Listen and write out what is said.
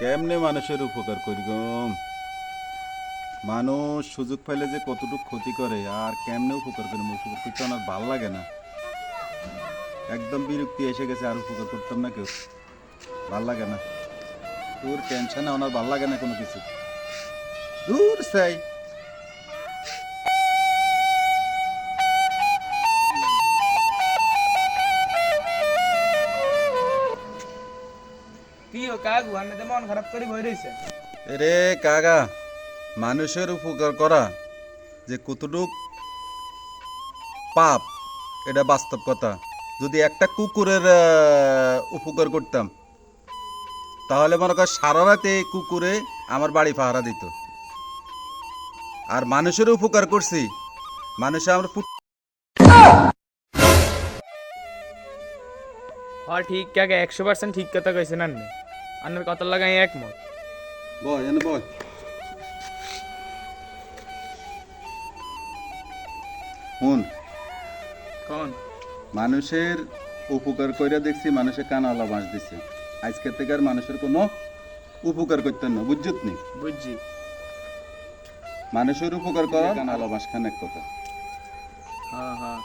কেমনে মানুষের উপকার করি গো। মানুষ সুযোগ পাইলে যে কতটুকু ক্ষতি করে আর কেমনে উপকার করে উপকার করতে আমার ভাল লাগে না। একদম বিরক্তি এসে গেছে, আর উপকার করতাম না কেউ, ভাল লাগে না। তোর টেনশনে আমার ভাল লাগে না কোনো কিছু, দূর চাই। কি ও কাকু আন্নাতে মন খারাপ করে বই রইছে। রে কাকা, মানুষের উপকার করা যে কতটুক পাপ এটা বাস্তব কথা। যদি একটা কুকুরের উপকার করতাম তাহলে মনে কর সারা রাতে এই কুকুরে আমার বাড়ি পাহারা দিত। আর মানুষের উপকার করছি, মানুষে আমার হ্যাঁ ঠিক কাকা 100% ঠিক কথা কইছেন আন্নে। আন্নার কথা লাগাই একমত। বয় এনে বয়। শুন, কোন মানুষের উপকার কইরা দেখছি মানুষের কানালা বাঁশ দিছে। আজকের থেকে আর মানুষের কোনো উপকার করতেন না, বুঝছত নি? বুঝছি। মানুষের উপকার করা কানালা বাঁশ খান এক কথা। হ্যাঁ হ্যাঁ